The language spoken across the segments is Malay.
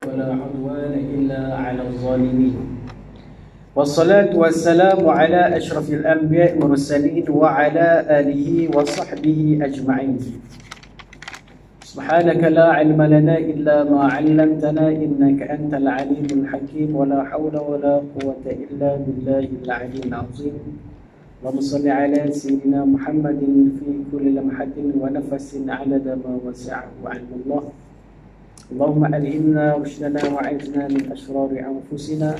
ولا عدوان إلا على الظالمين والصلاة والسلام على أشرف الأنبياء والمرسلين وعلى آله وصحبه أجمعين. سبحانك لا علم لنا إلا ما علمتنا إنك أنت العليم الحكيم ولا حول ولا قوة إلا بالله العلي العظيم. اللهم صل على سيدنا محمد في كل لمحة ونفس عدد ما وسعه علم الله. اللهم ألهمنا رشدنا وعزنا من أشرار أنفسنا.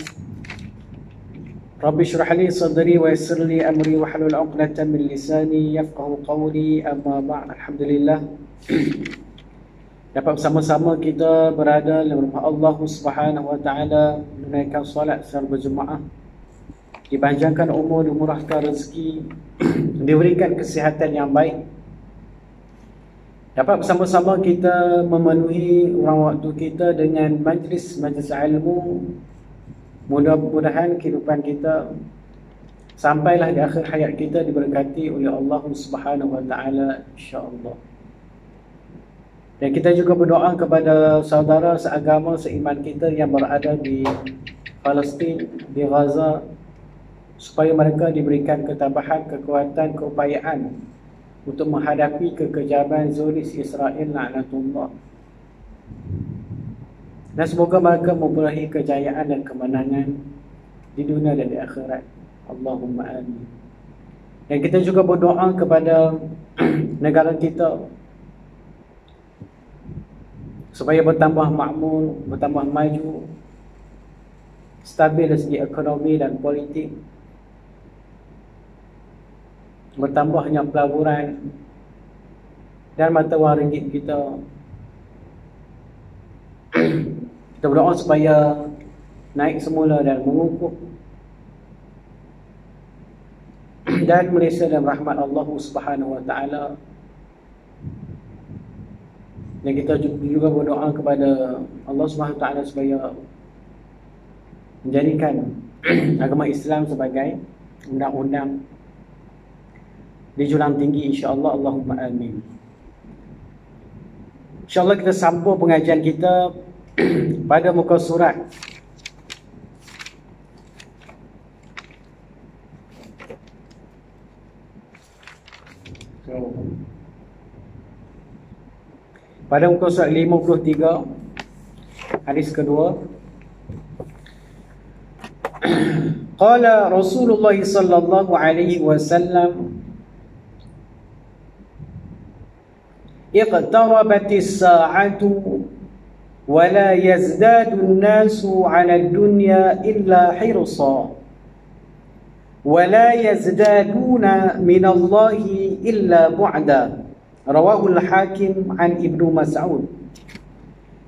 رب اشرح لي صدري ويسر لي أمري واحلل عقدة من لساني يفقه قولي. أما بعد, Alhamdulillah, dapat bersama-sama kita berada dalam rumah Allah Subhanahu wa taala, menunaikan solat secara berjemaah, dipanjangkan umur, dimurahkan rezeki, diberikan kesihatan yang baik, dapat bersama-sama kita memenuhi ruang waktu kita dengan majlis ilmu. Mudah-mudahan kehidupan kita sampailah di akhir hayat kita diberkati oleh Allah Subhanahu wa taala, insya-Allah. Dan kita juga berdoa kepada saudara seagama seiman kita yang berada di Palestin, di Gaza, supaya mereka diberikan ketabahan, kekuatan, keupayaan untuk menghadapi kekejaman Zionis Israel laknatullah. Dan semoga mereka memperoleh kejayaan dan kemenangan di dunia dan di akhirat. Allahumma amin. Dan kita juga berdoa kepada negara kita supaya bertambah makmur, bertambah maju, stabil dari segi ekonomi dan politik, bertambahnya pelaburan dan mata wang ringgit kita. Kita berdoa supaya naik semula dan mengukuh, dan Malaysia dalam rahmat Allah Subhanahu wa taala. Dan kita juga berdoa kepada Allah Subhanahu wa taala supaya menjadikan agama Islam sebagai undang-undang di jurang tinggi, insya-Allah. Allahumma amin. InsyaAllah kita sambung pengajian kita pada muka surat pada muka surat 53, hadis kedua. Qala Rasulullah sallallahu alaihi wasallam, iqtarabatis sa'atu wa la yazdadu an-nasu 'ala ad-dunya illa hirsa wa la yazdaduna min Allahi illa bu'da. Rawahu al-Hakim an Ibnu Mas'ud.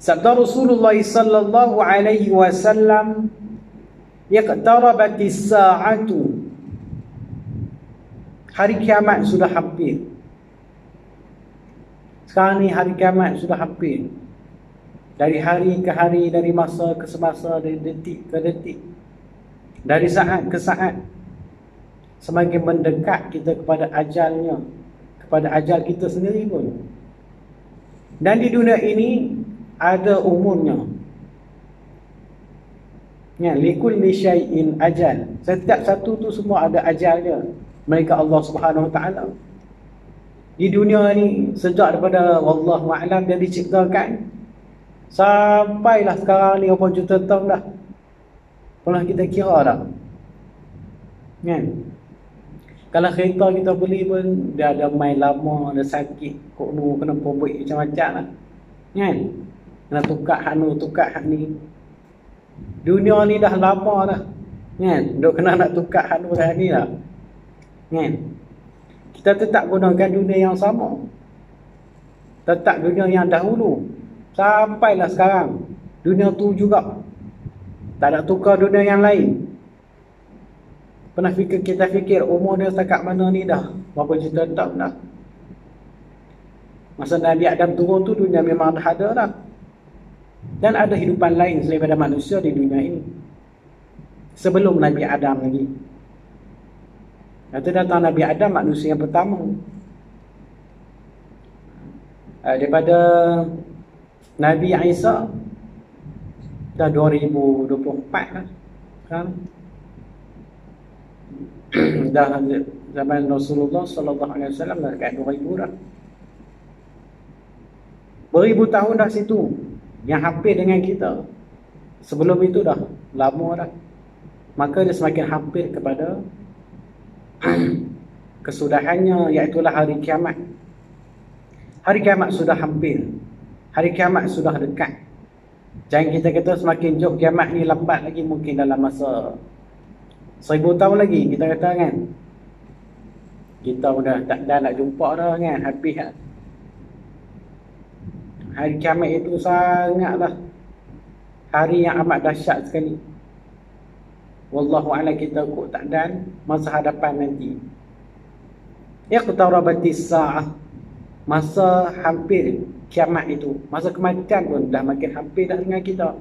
Sabda Rasulullah sallallahu alaihi wasallam, iqtarabatis sa'atu, hari kiamat sudah hampir. Sekarang ni hari kiamat sudah hampir. Dari hari ke hari, dari masa ke semasa, dari detik ke detik, dari saat ke saat, semakin mendekat kita kepada ajalnya, kepada ajal kita sendiri pun. Dan di dunia ini ada umurnya. Ya, likulli syai'in ajal. Setiap satu tu semua ada ajalnya. Mereka Allah Subhanahu wa taala. Di dunia ni sejak daripada wallahu a'lam dia diciptakan sampailah sekarang ni berapa juta tahun dah. Pernah kita kira dah? Kan? Kalau kereta kita beli pun dia ada main lama, ada sakit, kokno kena pobik macam-macam lah. Kan? Kena tukar hak ni, tukar hak ni. Dunia ni dah lama dah. Kan? Duk kena nak tukar hak ni dah. Kan? Kita tetap gunakan dunia yang sama, tetap dunia yang dahulu, sampailah sekarang. Dunia tu juga tak ada tukar dunia yang lain. Pernah kita fikir umur dia setakat mana ni dah? Berapa juta tahun dah? Masa Nabi Adam turun tu dunia memang dah ada dah. Dan ada hidupan lain selain daripada manusia di dunia ini. Sebelum Nabi Adam lagi. Kata datang Nabi Adam, manusia yang pertama. Daripada Nabi Isa Dah 2024 lah sekarang. Dah zaman Rasulullah sallallahu alaihi wasallam dah dekat 2000 dah. Beribu tahun dah situ. Yang hampir dengan kita. Sebelum itu dah lama dah. Maka dia semakin hampir kepada kesudahannya, iaitu hari kiamat. Hari kiamat sudah hampir. Hari kiamat sudah dekat. Jangan kita kata semakin jauh kiamat ni lambat lagi, mungkin dalam masa 1000 tahun lagi kita kata kan. Kita dah nak jumpa dah kan, habis kan. Hari kiamat itu sangatlah hari yang amat dahsyat sekali. Wallahu a'lam, kita kok tak dan masa hadapan nanti. Iqtarabatis sa'ah, masa hampir kiamat itu. Masa kematian pun dah makin hampir dah dengan kita.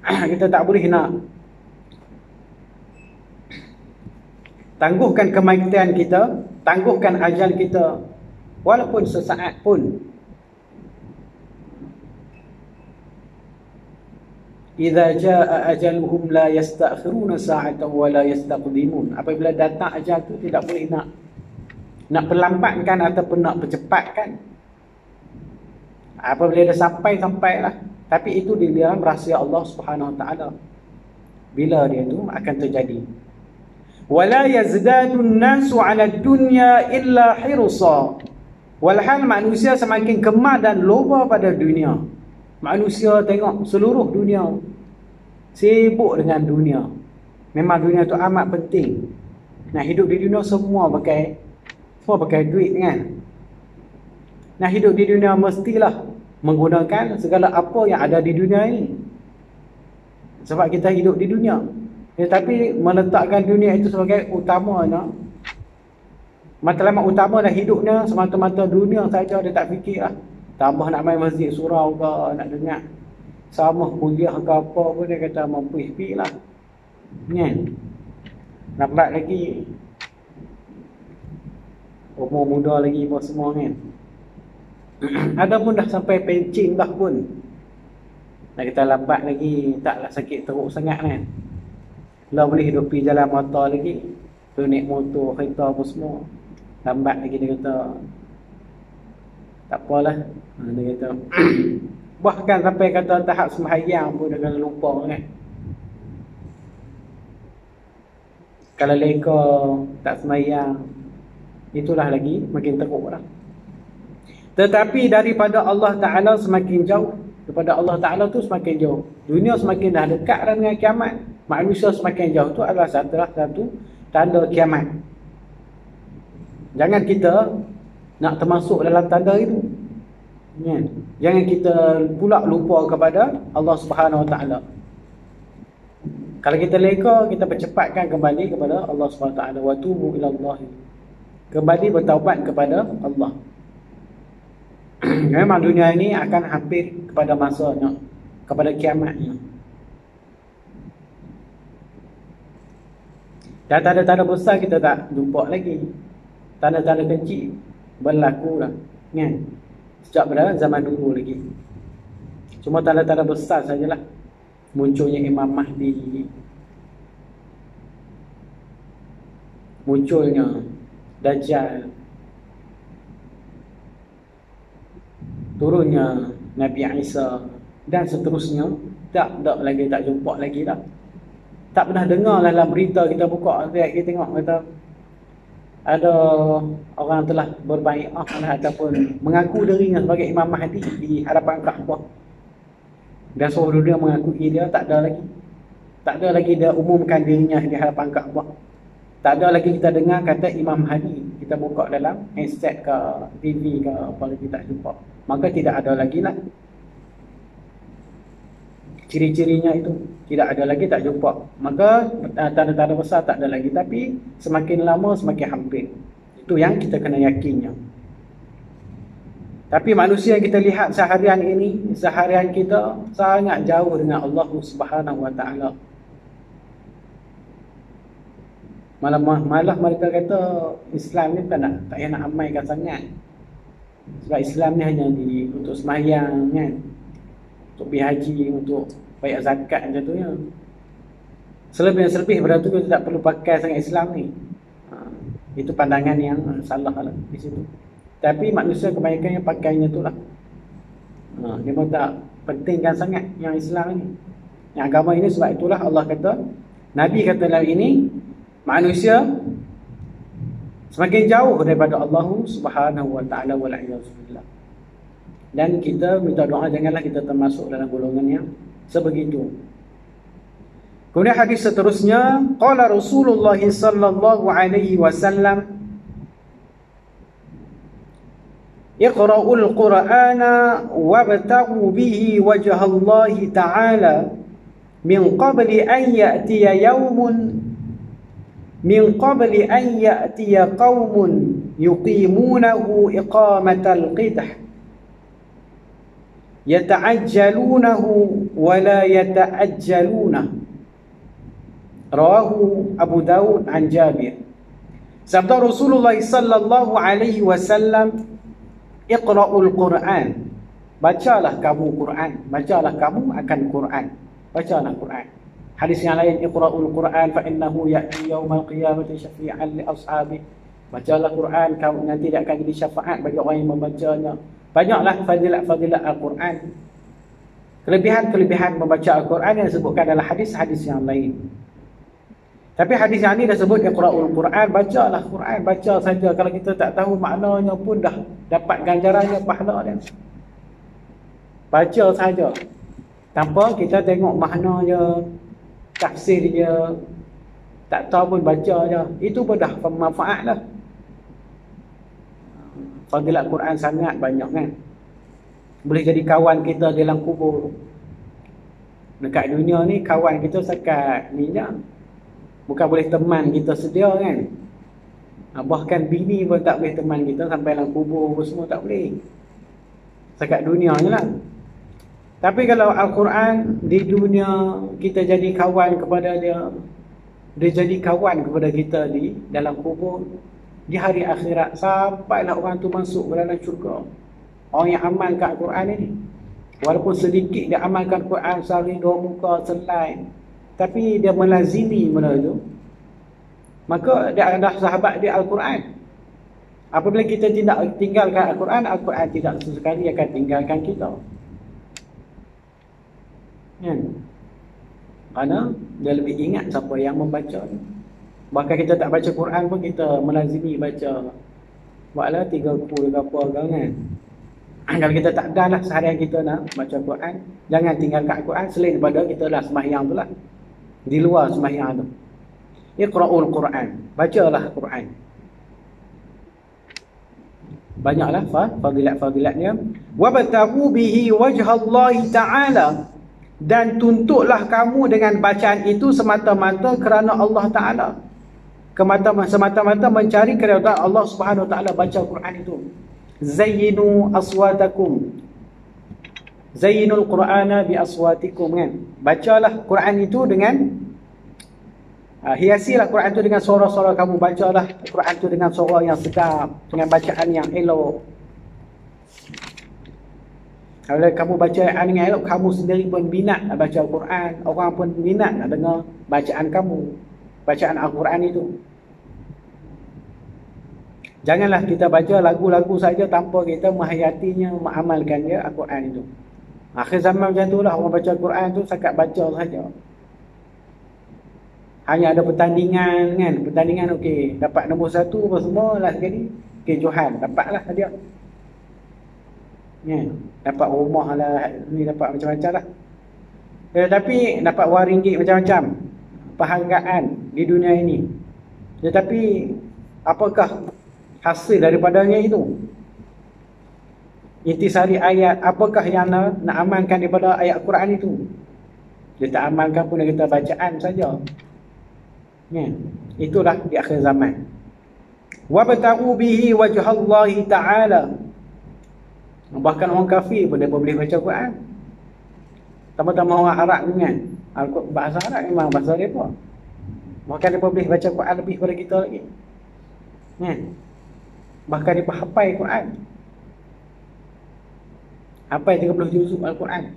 Kita tak boleh nak tangguhkan kematian kita, tangguhkan ajal kita walaupun sesaat pun. Idza jaa ajaluhum la yasta'khiruna sa'atan wa la yastaqdimun. Apabila datang ajal tu tidak boleh nak perlambatkan ataupun nak percepatkan. Apabila dia sampailah. Tapi itu di dalam rahsia Allah Subhanahu Wa Taala. Bila dia tu akan terjadi. Wala yazdadun nasu 'ala dunya illa hirsa. Walhal manusia semakin gemar dan loba pada dunia. Manusia tengok seluruh dunia sibuk dengan dunia. Memang dunia tu amat penting. Nak hidup di dunia semua pakai duit kan. Nak hidup di dunia mestilah menggunakan segala apa yang ada di dunia ini. Sebab kita hidup di dunia. Tetapi meletakkan dunia itu sebagai utamanya, matlamat utama dah hidupnya semata-mata dunia saja, dia tak fikirlah. Tambah nak main masjid surau ke, nak dengar sama kuliah ke apa pun, dia kata mampu pergi lah kan. Nampak lagi umur muda lagi apa semua kan. Ada pun dah sampai pencing dah pun, nak kita lambat lagi taklah sakit teruk sangat kan. Lah boleh hidup pergi jalan motor lagi, tu naik motor kereta apa semua, lambat lagi dia kata tak apalah. Dia kata bahkan sampai kata tahap sembahyang pun dia kena lupa kan. Kalau leka tak sembahyang, itulah lagi makin teruk lah. Tetapi daripada Allah Ta'ala semakin jauh, daripada Allah Ta'ala tu semakin jauh. Dunia semakin dah dekat dengan kiamat, manusia semakin jauh. Tu adalah satu tanda kiamat. Jangan kita nak termasuk dalam tanda itu. Jangan kita pula lupa kepada Allah Subhanahu Wa Taala. Kalau kita leka, kita percepatkan kembali kepada Allah Subhanahu Wa Taala. Wa tubu ila Allah. Kembali bertaubat kepada Allah. Memang dunia ini akan hampir kepada masanya, kepada kiamatnya. Dan tanda-tanda besar kita tak jumpa lagi. Tanda-tanda kecil berlaku dah kan, sejak pada zaman dulu lagi. Cuma tanda-tanda besar sajalah. Munculnya Imam Mahdi, munculnya Dajjal, turunnya Nabi Isa dan seterusnya. Tak lagi, tak jumpa lagi dah. Tak pernah dengar dalam berita kita buka, kita tengok kata ada orang telah berbai'ah ataupun mengaku dirinya sebagai Imam Mahdi di hadapan Kaabah. Dan seluruh dunia mengakui dia. Tak ada lagi. Tak ada lagi dia umumkan dirinya di hadapan Kaabah. Tak ada lagi kita dengar kata Imam Mahdi. Kita buka dalam handset ke TV ke apa lagi, tak jumpa. Maka tidak ada lagi lah. Ciri-cirinya itu tidak ada lagi, tak jumpa. Maka tanda-tanda besar tak ada lagi. Tapi semakin lama semakin hampir. Itu yang kita kena yakinnya. Tapi manusia yang kita lihat seharian ini, seharian kita sangat jauh dengan Allah Subhanahu Wa Taala. Malah mereka kata Islam ni tak payah nak amalkan sangat. Sebab Islam ni hanya untuk sembahyang kan. untuk pergi haji, untuk bayar zakat macam tu ya. Selebih daripada tu kita tak perlu pakai sangat Islam ni. Itu pandangan yang salah lah di situ. Tapi manusia kebanyakan yang pakainya tu lah. Dia pun tak pentingkan sangat yang Islam ni, yang agama ini. Sebab itulah Allah kata, Nabi kata dalam ini, manusia semakin jauh daripada Allah Subhanahu wa ta'ala wal'iyyazubillah. Dan kita minta doa janganlah kita termasuk dalam golongan yang sebegitu. Kemudian hadis seterusnya, qala Rasulullah sallallahu alaihi wasallam, iqra'ul Qur'ana wabtaghu bihi wajha Allah ta'ala min qabli an ya'tiya yawmun min qabli an ya'tiya qaumun yuqimunahu iqamatal qidah yata'ajjalunahu wa la yata'ajjalunahu. Rawahu Abu Daud an Jabir. Sabda Rasulullah sallallahu alaihi wasallam, iqra'ul Qur'an, bacalah kamu Quran, bacalah kamu akan Quran, bacalah Quran. Hadis yang lain, iqra'ul Qur'an fa innahu ya'ti yaumal qiyamati syafi'an li ashabi, bacalah Quran, kamu nanti dia akan jadi syafaat bagi orang yang membacanya. Banyaklah fadilat-fadilat Al-Quran, kelebihan-kelebihan membaca Al-Quran yang disebutkan dalam hadis-hadis yang lain. Tapi hadis yang ni dah sebut iqra'ul Quran, bacalah Quran, baca saja. Kalau kita tak tahu maknanya pun dah dapat ganjarannya, pahala dia. Baca saja, tanpa kita tengok maknanya, tafsir dia, tak tahu pun baca je, itu pun dah manfaat lah. Fadilat Quran sangat banyak kan. Boleh jadi kawan kita dalam kubur. Dekat dunia ni kawan kita sekat ni je, bukan boleh teman kita sedia kan. Bahkan bini pun tak boleh teman kita sampai dalam kubur pun semua tak boleh. Sekat dunia je lah. Tapi kalau Al-Quran di dunia, kita jadi kawan kepada dia, dia jadi kawan kepada kita di dalam kubur, di hari akhirat, sampailah orang tu masuk ke dalam syurga. Orang yang amalkan Al-Quran ini, walaupun sedikit dia amalkan Al-Quran, sehari dua muka selai, tapi dia melazimi benda itu, maka dia adalah sahabat dia Al-Quran. Apabila kita tidak tinggalkan Al-Quran, Al-Quran tidak sesekali akan tinggalkan kita. Kerana dia lebih ingat siapa yang membaca. Bahkan kita tak baca Quran pun kita melazimi baca. Buatlah 30 ke apa kan. Kalau kita tak ada lah seharian kita nak baca Quran, jangan tinggalkan Quran selain daripada kita lah sembahyang tu lah. Di luar sembahyang tu, iqra'ul Quran, bacalah Quran. Banyaklah fadilat-fadilatnya. Wabtaghu bihi wajha Allah ta'ala, dan tuntutlah kamu dengan bacaan itu semata-mata kerana Allah Ta'ala, semata-mata mencari keridaan Allah Subhanahu Wa Ta'ala. Baca Quran itu. Zayyinu aswatakum, zayyinul Qur'ana bi aswatikum kan. Bacalah Quran itu dengan hiasilah Quran itu dengan suara-suara kamu. Bacalah Quran itu dengan suara yang sedap, dengan bacaan yang elok. Kalau kamu baca dengan elok, kamu sendiri pun minat nak baca Al-Quran, orang pun minat nak dengar bacaan kamu, bacaan Al-Quran itu. Janganlah kita baca lagu-lagu saja tanpa kita menghayatinya, mengamalkan dia Al-Quran itu. Akhir zaman macam itulah, orang baca Al-Quran tu sekat baca saja. Hanya ada pertandingan kan, pertandingan okey, dapat nombor 1 apa semua lah sekali, okey Johan dapatlah dia. Ya, dapat rumah lah, ni dapat macam-macam lah. Tapi dapat wang ringgit macam-macam penghargaan di dunia ini. Tetapi apakah hasil daripadanya itu? Intisari ayat, apakah yang nak amalkan daripada ayat Quran itu? Dia tak amalkan pun, dia kata bacaan saja. Ya, itulah di akhir zaman. Wabtaghu bihi wajha Allah ta'ala. Bahkan orang kafir pun dia boleh baca Quran. Tambah-tambah orang Arab ni kan, bahasa Arab memang bahasa dia pun. Bahkan dia boleh baca Quran lebih daripada kita lagi. Bahkan dia hafal Quran, hafal 30 juzuk Al-Quran.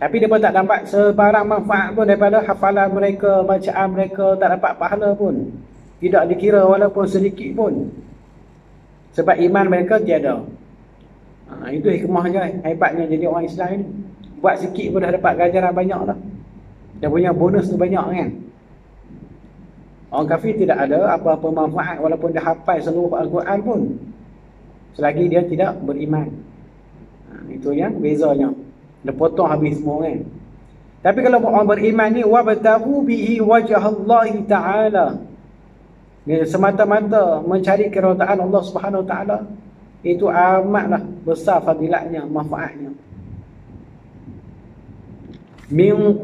Tapi mereka tak dapat sebarang manfaat pun daripada hafalan mereka, bacaan mereka, tak dapat pahala pun. Tidak dikira walaupun sedikit pun. Sebab iman mereka tiada. Itu hikmahnya, hebatnya jadi orang Islam ini. Buat sikit pun dah dapat ganjaran banyak dah. Dia punya bonus tu banyak kan. Orang kafir tidak ada apa-apa manfaat walaupun dia hafal seluruh Al-Quran pun, selagi dia tidak beriman. Itu yang bezanya. Dia potong habis semua kan. Tapi kalau orang beriman ni, wabtaghu bihi wajah Allah Ta'ala, dia semata-mata mencari keridaan Allah Subhanahu Wa Ta'ala, itu amatlah besar fadilatnya, manfaatnya. Min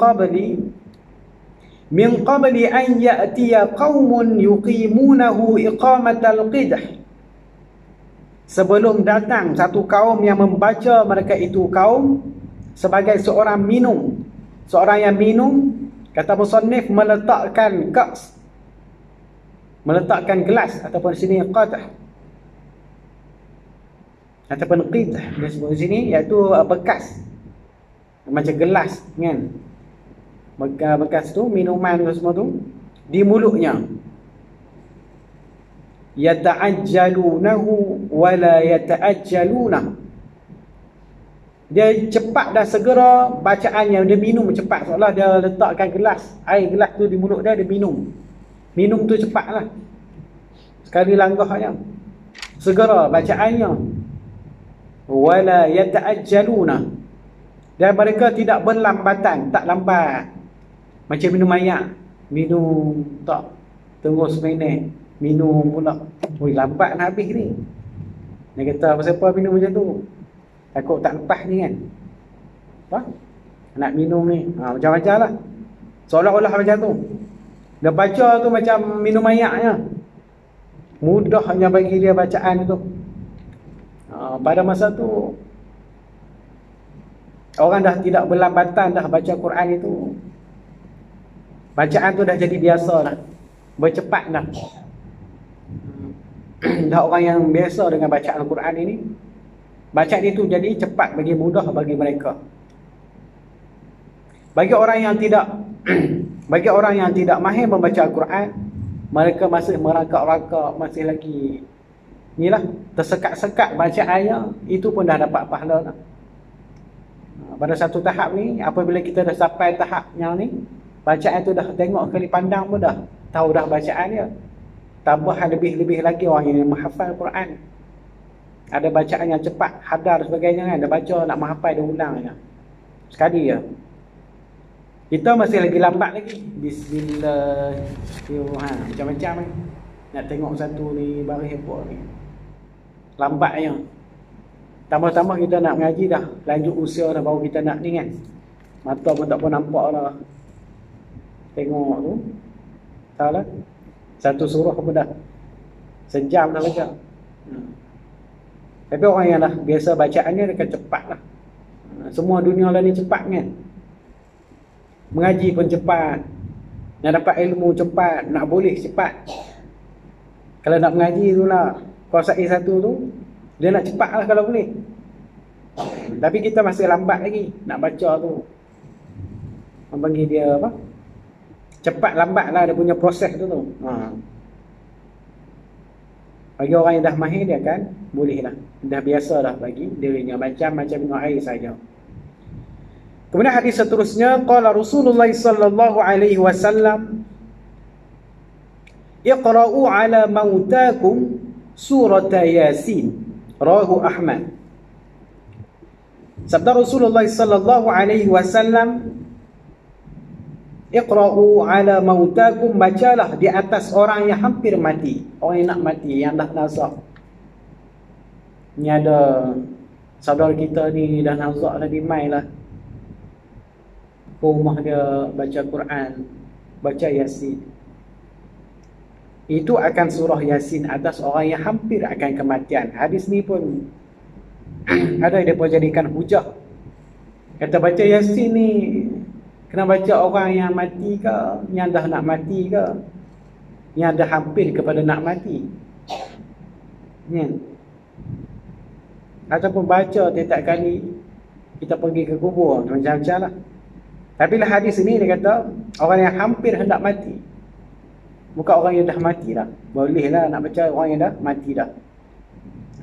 qabli an ya'tiya qaumun yuqimunahu iqamatal qidah, sebelum datang satu kaum yang membaca mereka itu kaum sebagai seorang minum. Seorang yang minum, kata musannif, meletakkan kas, meletakkan gelas, ataupun sini qadah, ataupun qidah dia sebut sini, iaitu bekas macam gelas kan. Bekas tu, minuman tu semua tu di mulutnya. Yata'ajjalunahu wa la yata'ajjalunah, dia cepat dan segera bacaan yang dia minum cepat, seolah dia letakkan gelas, air gelas tu di mulut dia, dia minum. Minum tu cepatlah. Sekali langgahnya. Segera bacaannya. Wala yata'ajjaluna, dan mereka tidak berlambatan, tak lambat. Macam minum air. Minum tak tunggu seminit, minum pula. Oi, lambat nak habis ni. Dia kata siapa minum macam tu? Takut tak lepas ni kan. Apa? Nak minum ni. Macam-macam lah. Seolah-olah macam tu. Dia baca tu macam minum air je. Mudahnya bagi dia bacaan tu. Pada masa tu, orang dah tidak berlambatan dah baca Quran itu. Bacaan tu dah jadi biasa dah. Bercepat dah. Dah orang yang biasa dengan bacaan Al-Quran ini, bacaan itu jadi cepat, bagi mudah bagi mereka. Bagi orang yang tidak bagi orang yang tidak mahir membaca Al-Quran, mereka masih merangkak-rangkak, masih lagi inilah, tersekat-sekat bacaannya, itu pun dah dapat pahala dah. Pada satu tahap ni, apabila kita dah sampai tahap yang ni, bacaan itu dah tengok kali pandang pun dah tahu dah bacaan dia. Tambah lebih-lebih lagi orang yang menghafal Quran. Ada bacaan yang cepat, hadar sebagainya kan. Dia baca nak menghafal, dia ulang je sekali je. Kita masih lagi lambat lagi. Bismillahirrahmanirrahim. Macam-macam ni. Nak tengok satu ni baris apa ni, lambatnya. Tambah-tambah kita nak mengaji dah lanjut usia dah, baru kita nak ni kan. Mata pun tak pun nampak dah. Tengok tu salah. Satu surah pun dah sejam dah baca. Tapi orang yang dah biasa bacaannya, dia akan cepat lah. Semua dunia lah ni cepat kan. Mengaji pun cepat, nak dapat ilmu cepat, nak boleh cepat. Kalau nak mengaji tu lah, kuasai satu tu, dia nak cepat lah kalau boleh. Tapi kita masih lambat lagi nak baca tu. Orang panggil dia apa? Cepat lambat lah dia punya proses tu. Bagi orang yang dah mahir, dia akan boleh lah. Dah biasa dah bagi dirinya macam minum air saja. Kemudian hadis seterusnya, qala Rasulullah sallallahu alaihi wasallam, iqra'u ala mautakum surat Yasin, rawahu Ahmad. Sabda Rasulullah sallallahu alaihi wasallam, iqra'u ala mautakum, bacalah di atas orang yang hampir mati, orang yang nak mati, yang dah nazak. Ni ada saudara kita ni dah nazak dah, di mai lah ke rumah dia baca Quran, baca Yasin. Itu akan surah Yasin atas orang yang hampir akan kematian. Hadis ni pun ada yang mereka jadikan hujah. Kata baca Yasin ni kena baca orang yang mati ke, yang dah nak mati ke, yang dah hampir kepada nak mati kan? Ataupun baca setiap kali kita pergi ke kubur, macam-macam lah. Tapi lah hadis ini dia kata orang yang hampir hendak mati, bukan orang yang dah mati dah. Bolehlah nak baca orang yang dah mati dah,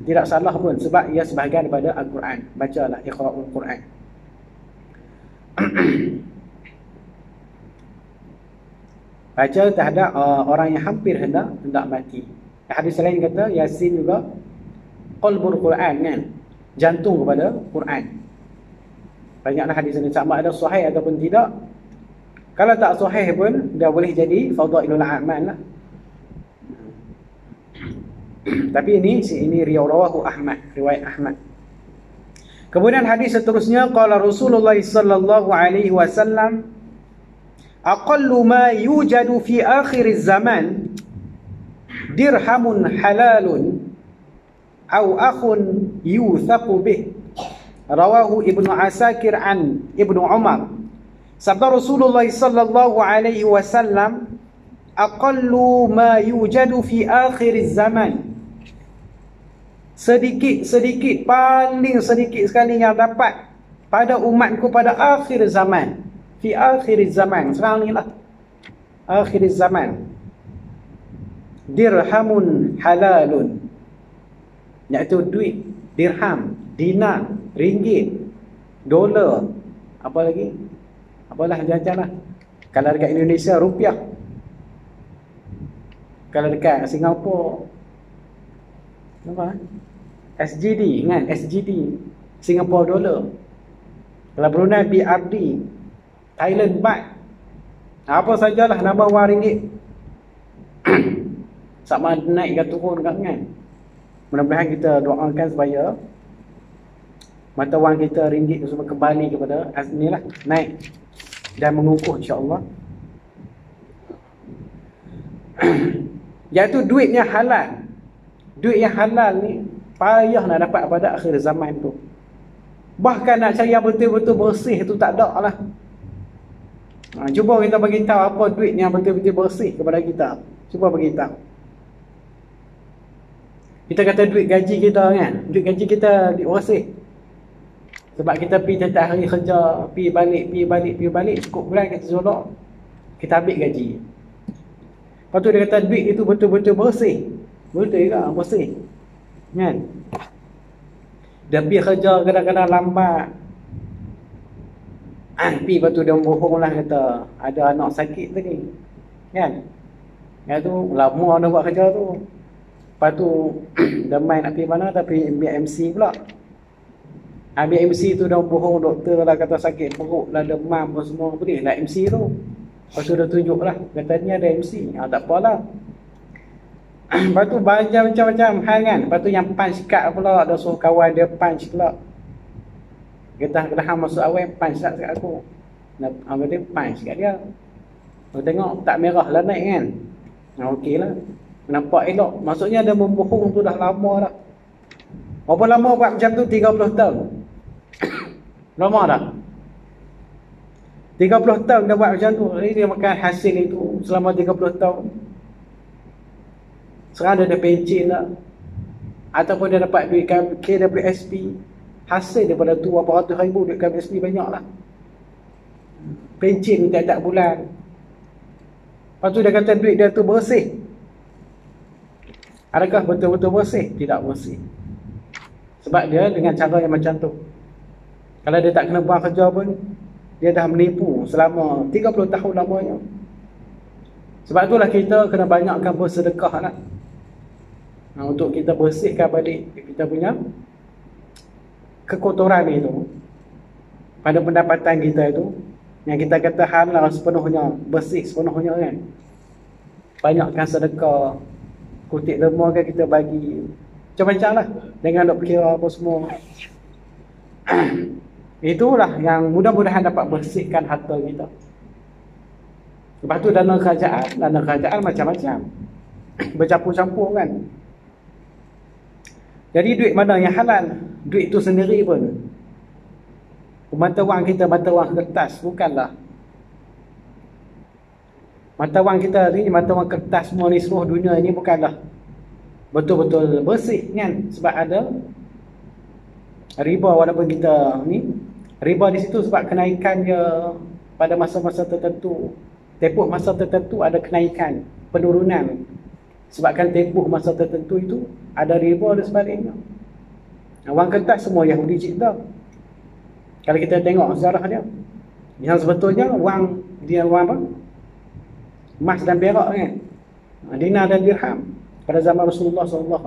tidak salah pun, sebab ia sebahagian daripada Al-Quran. Bacalah Iqra'ul Quran. Baca terhadap orang yang hampir hendak mati. Hadis lain kata Yasin juga qalbul Quran, kan, jantung kepada Quran. Banyaklah hadis ini, sama ada sahih ataupun tidak. Kalau tak sahih pun dia boleh jadi fadailul a'mal lah. Tapi ini rawahu Ahmad, riwayat Ahmad. Kemudian hadis seterusnya, qala Rasulullah sallallahu alaihi wasallam, aqallu ma yujadu fi akhir zaman dirhamun halalun aw akhun yuthaqu bih. Rawahu Ibnu Asakir an Ibnu Umar. Sabda Rasulullah sallallahu alaihi wasallam, aqallu ma yujadu fi akhir zaman, sedikit, paling sedikit sekali yang dapat pada umatku pada akhir zaman. Fi akhir zaman, sekarang ni lah akhir zaman. Dirhamun halalun, iaitu duit, dirham, dinar, ringgit, dolar, apa lagi, apalah jangan lah. Kalau dekat Indonesia rupiah, kalau dekat Singapura apa? SGD, kan? SGD, Singapore dollar. Kalau Brunei BRD, Thailand baht, apa sajalah nama wang ringgit. Sama naik ke turun kan? Mudah-mudahan kita doakan supaya mata wang kita ringgit tu semua kembali kepada inilah, naik dan mengukuh, insya-Allah. Iaitu duitnya halal. Duit yang halal ni payah nak dapat pada akhir zaman tu. Bahkan nak cari yang betul-betul bersih tu tak ada lah. Cuba kita bagi tahu apa duit yang betul-betul bersih kepada kita. Cuba bagi tahu. Kita kata duit gaji kita, kan, duit gaji kita duit bersih. Sebab kita pergi setiap hari kerja, pergi balik, cukup bulan kita tolak, kita ambil gaji. Lepas tu dia kata duit itu betul-betul bersih. Betul ke bersih, kan? Dia pergi kerja kadang-kadang lambat, pergi, lepas tu dia bohong lah, kata ada anak sakit tadi, kan? Yang tu lama dia buat kerja tu. Lepas tu dia main nak pergi mana, tapi ambil MC pula. Ambil MC tu dia bohong, doktor lah kata sakit perut lah, demam apa semua, boleh lah MC tu. Lepas tu dia tunjuk lah, kata ni ada MC. Tak apalah. Lepas tu macam-macam hal, kan. Lepas tu yang punch card pula, dia suruh kawan dia punch pula. Kata hang masuk awal punch tak kat aku. Dia punch kat dia. Aku tengok tak merah lah naik, kan. Okey lah, nampak elok. Maksudnya dia membohong tu dah lama dah. Berapa lama buat macam tu? 30 tahun. Lama dah. 30 tahun dia buat macam tu. Dia makan hasil itu selama 30 tahun. Sekarang dia ada pencen lah, ataupun dia dapat duit KWSP, hasil daripada tu berapa ratus ribu duit KWSP, banyak lah. Pencen tiap-tiap bulan. Lepas tu dia kata duit dia tu bersih. Adakah betul-betul bersih? Tidak bersih. Sebab dia dengan cara yang macam tu. Kalau dia tak kena buang kerja pun, dia dah menipu selama 30 tahun lamanya. Sebab itulah kita kena banyakkan bersedekah lah. Untuk kita bersihkan balik kita punya kekotoran itu pada pendapatan kita itu, yang kita kata halal sepenuhnya, bersih sepenuhnya, kan. Banyakkan sedekah, kutip derma kan kita bagi macam-macam lah, jangan nak kira apa semua. Itulah yang mudah-mudahan dapat bersihkan harta kita. Lepas tu dana kerajaan macam-macam, bercampur-campur, kan. Jadi duit mana yang halal? Duit tu sendiri pun, mata wang kita, mata wang kertas, bukanlah. Mata wang kita ni, mata wang kertas semua ni, seluruh dunia ini bukanlah betul-betul bersih, kan. Sebab ada riba, walaupun kita ni riba di situ sebab kenaikan dia pada masa-masa tertentu. Tempoh masa tertentu ada kenaikan, penurunan. Sebabkan tempoh masa tertentu itu ada riba dan sebagainya. Wang kertas semua Yahudi cipta. Kalau kita tengok sejarah dia, yang sebetulnya wang dia wang apa? Emas dan perak kan? Dinar dan dirham pada zaman Rasulullah SAW,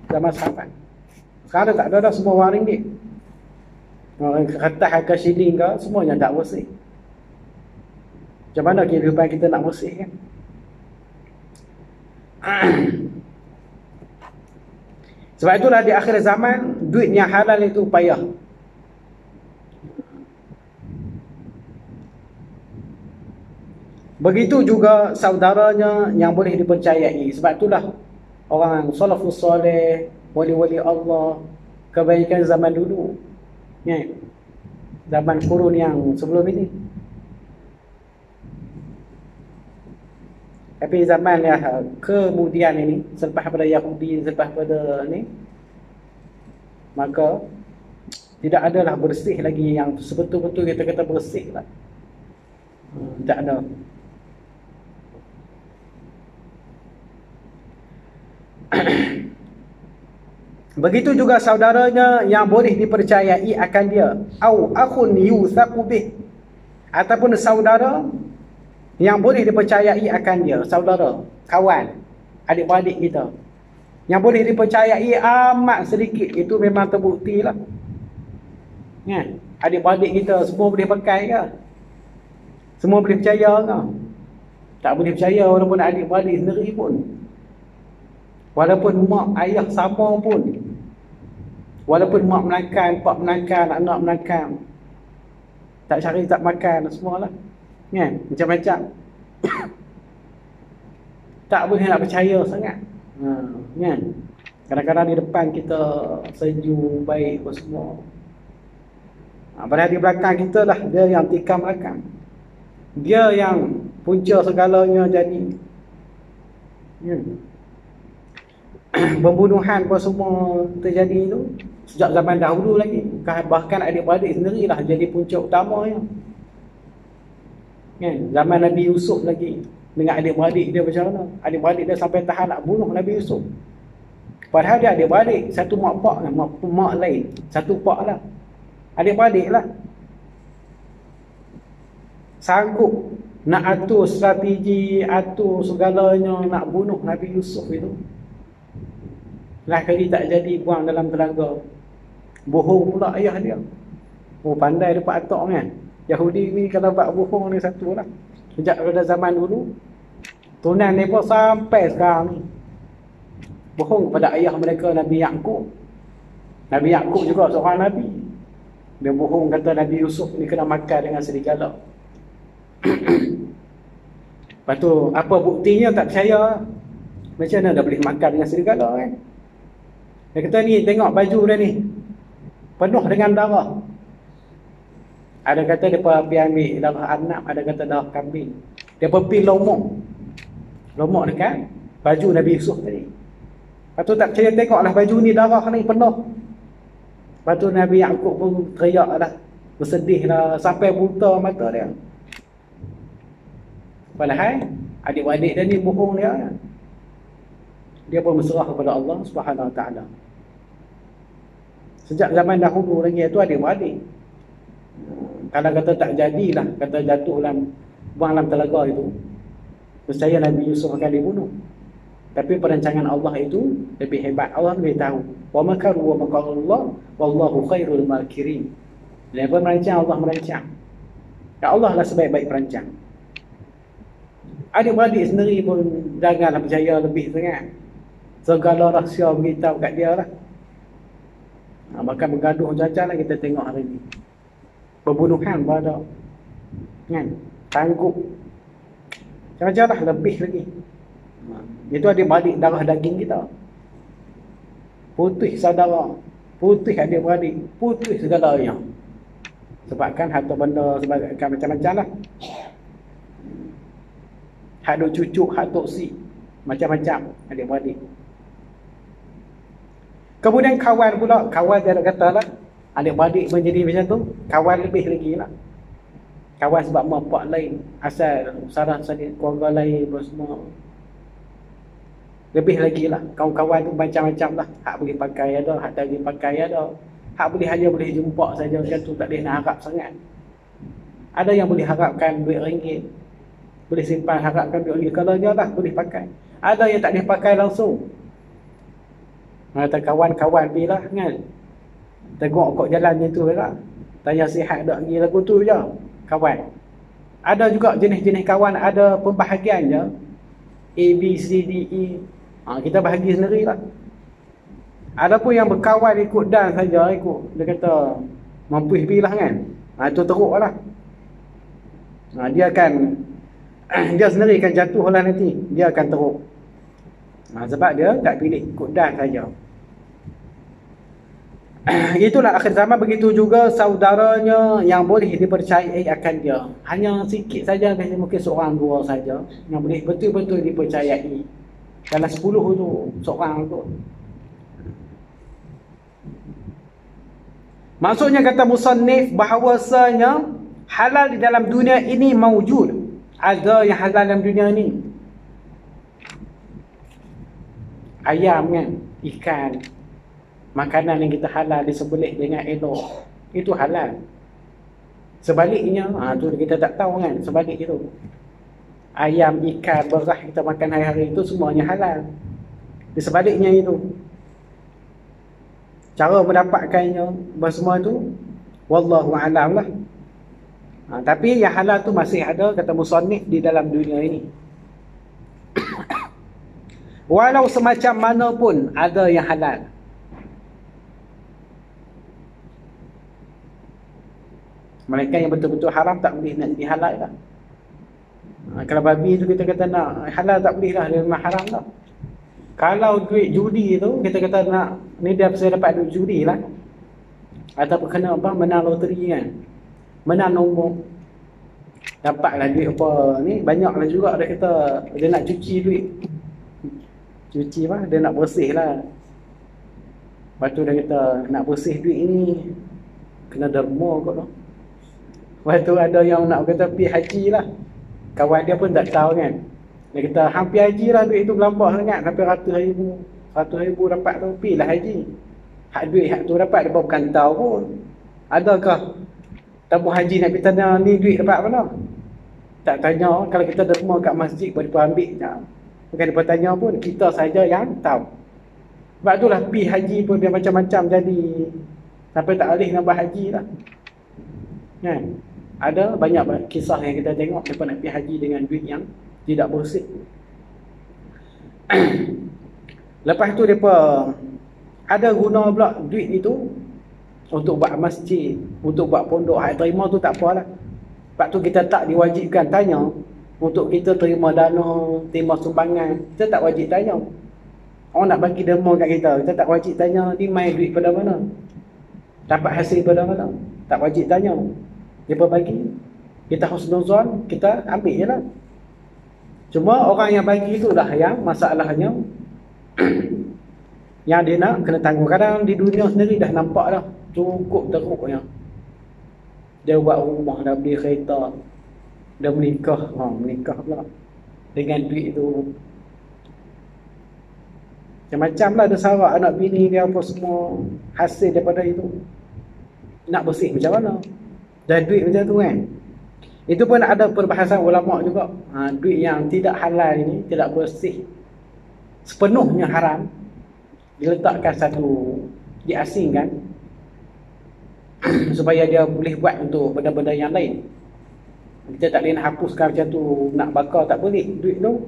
zaman sahabat. Sekarang tak ada dah, semua wang ringgit. Kertas ke shilling ke, semuanya tak bersih. Macam mana kehidupan kita nak bersih kan? Sebab itulah di akhir zaman duit yang halal itu payah. Begitu juga saudaranya yang boleh dipercayai. Sebab itulah orang salafus soleh, wali-wali Allah, kebaikan zaman dulu, ya, zaman kurun yang sebelum ini. Tapi zaman yang kemudian ini, selepas pada Yahudi, selepas pada ni, maka tidak adalah bersih lagi yang sebetul-betul kita kata bersih lah. Tak ada. Begitu juga saudaranya yang boleh dipercayai akan dia, au akhun yuthaqu bih, ataupun saudara yang boleh dipercayai akan dia, saudara, kawan, adik-beradik kita yang boleh dipercayai amat sedikit, itu memang terbukti lah ya. Adik-beradik kita semua boleh pakai ke? Semua boleh percaya ke? Tak boleh percaya walaupun adik-beradik sendiri pun, walaupun mak ayah sama pun, walaupun mak menakan, pak menakan, anak menakan, tak cari tak makan semualah kan, macam-macam. Tak boleh nak percaya sangat kan. Kadang-kadang di depan kita sejuk, baik apa semua, padahal di belakang kita lah dia yang tikam belakang, dia yang punca segalanya jadi pembunuhan apa semua terjadi tu sejak zaman dahulu lagi. Bahkan adik-beradik sendirilah jadi punca utamanya kan. Zaman Nabi Yusuf lagi, dengan adik-beradik dia macam mana, adik-beradik dia sampai tahan nak bunuh Nabi Yusuf. Padahal dia adik-beradik, satu mak pak, mak lain, satu pak lah, adik-beradik lah. Sanggup nak atur strategi, atur segalanya nak bunuh Nabi Yusuf itu. Lah kali tak jadi, buang dalam telaga. Bohong pula ayah dia. Oh, pandai dia pak atok kan. Yahudi ni kalau buat bohong ni satu lah. Sejak pada zaman dulu, tunan mereka sampai sekarang ni bohong kepada ayah mereka, Nabi Yaqub. Nabi Yaqub juga seorang Nabi. Dia bohong kata Nabi Yusuf ni kena makan dengan serigala. Lepas tu apa buktinya tak percaya? Macam mana dah boleh makan dengan serigala kan? Dia kata ni, tengok baju dia ni penuh dengan darah. Ada kata dia pergi ambil darah anak, ada kata darah kambing. Dia pergi lomok dekat baju Nabi Yusuf tadi. Lepas tu tak percaya, tengoklah baju ni darah ni penuh. Lepas tu Nabi Yaqub pun teriak lah, bersedih lah, sampai buta mata dia. Padahal adik-adik dia ni bohong dia. Dia pun berserah kepada Allah Subhanahu Wa Taala. Sejak zaman dahulu lagi itu adik-beradik. Kalau kata tak jadilah, kata jatuh dalam buang dalam telaga itu, percaya Nabi Yusuf akan dibunuh. Tapi perancangan Allah itu lebih hebat. Allah lebih tahu. Wa makaru wa makarullah wallahu khairul makirin. Lepas merancang, Allah merancang. Ya, Allah lah sebaik-baik perancang. Adik-beradik sendiri pun janganlah percaya lebih sangat. Segala rahsia beritahu kat dia lah. Bahkan bergaduh jajan lah kita tengok hari ni. Pembunuhan pada kan, tangguh. Macam-macam lah, lebih lagi. Itu adik-beradik darah daging kita. Putih saudara, putih adik-beradik, putih segalanya. Sebabkan harta benda, sebabkan macam-macam lah. Hak duk cucuk, hak tok si, macam-macam adik-beradik. Kemudian kawan pula, kawan dia nak kata lah, adik-beradik menjadi macam tu, kawan lebih lagi lah. Kawan sebab mak lain, asal sarah sadik keluarga lain apa semua. Lebih lagi lah, kawan-kawan tu macam-macam lah. Hak boleh pakai ada, hak tak boleh pakai ada. Hak boleh hanya boleh jumpa saja, macam tu tak boleh nak harap sangat. Ada yang boleh harapkan duit ringgit, boleh simpan harapkan duit ringgit. Kalau dia lah boleh pakai. Ada yang tak boleh pakai langsung. Kata kawan-kawan pergi lah kan. Tengok kok jalan macam tu lah. Tanya sihat tak pergi lagu tu je. Kawan. Ada juga jenis-jenis kawan, ada pembahagian je. A, B, C, D, E. Kita bahagi sendiri lah. Ada pun yang berkawan ikut dan saja, ikut. Dia kata, mampu pergi lah kan. Itu teruk lah. Dia akan, dia sendiri akan jatuh lah nanti. Dia akan teruk. Sebab dia tak pilih ikut dan saja. Itulah akhir zaman. Begitu juga saudaranya yang boleh dipercayai akan dia. Hanya sikit saja, mungkin seorang dua saja yang boleh betul-betul dipercayai. Dalam 10 tu seorang tu. Maksudnya kata musannif bahawasanya halal di dalam dunia ini maujud. Ada yang halal dalam dunia ini. Ayam kan, ikan, makanan yang kita halal disembelih dengan elok, itu halal. Sebaliknya, tu kita tak tahu kan, sebalik itu. Ayam, ikan, beras kita makan hari-hari itu semuanya halal. Di sebaliknya itu. Cara mendapatkannya semua itu wallahu a'lam lah. Tapi yang halal tu masih ada, kata musannif, di dalam dunia ini. Walau semacam mana pun ada yang halal. Mereka yang betul-betul haram tak boleh nak jadi halal lah. Kalau babi tu kita kata nak halal, tak boleh lah, dia memang haram lah. Kalau duit judi tu kita kata nak, ni dia saya dapat duit judi lah, ataupun kena apa, menang loteri kan, menang nombor, dapatlah duit apa ni, banyaklah juga. Dia kata dia nak cuci duit, cuci apa, dia nak bersih lah. Lepas tu dia kata nak bersih duit ni kena derma kot lah. Lepas tu ada yang nak kata pergi haji lah. Kawan dia pun tak tahu kan. Dia kata hampir haji lah, duit tu berlambak sangat, hampir ratus ribu dapat tu, pergi lah haji. Hak duit hak tu dapat, dia bukan tahu pun. Adakah tabung haji nak pergi tanya ni duit dapat mana? Tak tanya. Kalau kita derma kat masjid boleh ambil je. Bukan dia tanya pun, kita saja yang tahu. Sebab itulah pergi haji pun dia macam-macam jadi, sampai tak boleh nak haji lah kan. Ada banyak kisah yang kita tengok mereka nak pergi haji dengan duit yang tidak bersih. Lepas tu mereka ada guna pula duit itu untuk buat masjid, untuk buat pondok. Hak terima tu tak apalah. Sebab tu kita tak diwajibkan tanya. Untuk kita terima dana, terima sumbangan, kita tak wajib tanya. Orang nak bagi derma kat kita, kita tak wajib tanya ni main duit pada mana, dapat hasil pada mana. Tak wajib tanya. Dia bagi, kita husnuzon, kita ambil je lah. Cuma orang yang bagi tu dah yang masalahnya yang dia nak kena tanggung. Kadang di dunia sendiri dah nampak dah cukup teruknya. Dia buat rumah, dah beli kereta, dah menikah, menikah pula dengan duit tu. Macam-macam lah dia sarak anak bini dia apa semua, hasil daripada itu. Nak bersih macam mana? Dan duit macam tu kan. Itu pun ada perbahasan ulama juga. Duit yang tidak halal ini, tidak bersih, sepenuhnya haram, diletakkan satu, diasingkan supaya dia boleh buat untuk benda-benda yang lain. Kita tak boleh nak hapuskan macam tu, nak bakar tak boleh. Duit tu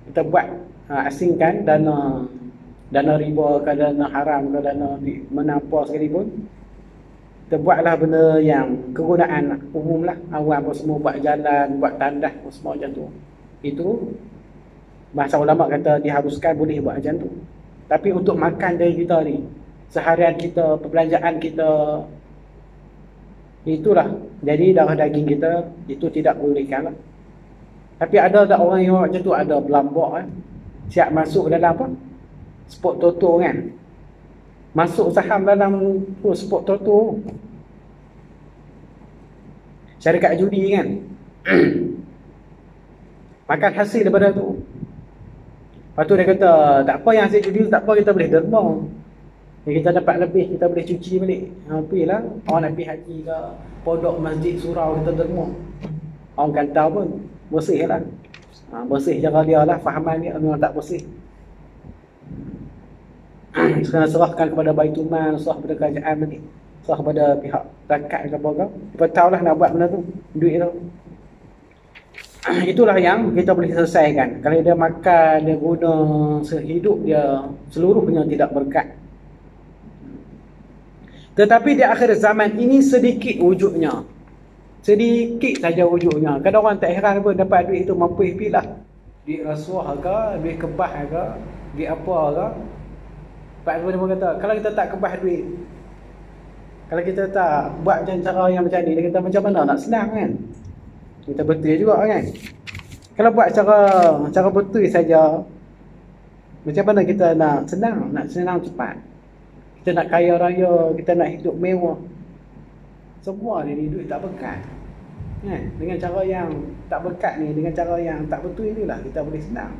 kita buat, asingkan dana riba ke dana haram ke dana mana apa sekalipun. Kita buatlah benda yang kegunaan umum lah. Awam apa semua, buat jalan, buat tandas apa semua macam tu. Itu bahasa ulama kata diharuskan boleh buat macam tu. Tapi untuk makan dari kita ni, seharian kita, perbelanjaan kita, itulah. Jadi darah daging kita itu tidak bolehkan lah. Tapi ada tak orang yang macam tu, ada berlambak siap masuk dalam apa, spot toto kan, masuk saham dalam spot toto. syarikat judi kan. Makan hasil daripada tu. Lepas tu dia kata, tak apa yang hasil judi tu, tak apa, kita boleh derma. Kita dapat lebih, kita boleh cuci balik. Pergilah, orang nak pergi haji ke pondok masjid surau, kita derma. Orang kata pun bersih lah. Bersih cara dia lah, fahaman dia memang tak bersih. Kena serahkan kepada Baitul Mal, serah kepada kerajaan nanti, serah kepada pihak zakat ke apa-apa. Kita tahulah nak buat benda tu, duit tu. Itulah yang kita boleh selesaikan. Kalau dia makan, dia guna sehidup dia, seluruhnya tidak berkat. Tetapi di akhir zaman ini sedikit wujudnya. Sedikit saja wujudnya. Kadang orang tak heran pun dapat duit itu mampu pilih. Duit rasuah ke, duit kebah ke, duit apa ke. Pak Ibu pun kata, kalau kita tak kebah duit, kalau kita tak buat macam cara yang macam ni, dia kata macam mana nak senang kan? Kita betul juga kan? Kalau buat cara betul saja, macam mana kita nak senang cepat? Kita nak kaya raya, kita nak hidup mewah. Semua ni duit tak berkat. Kan? Dengan cara yang tak berkat ni, dengan cara yang tak betul inilah kita boleh senang.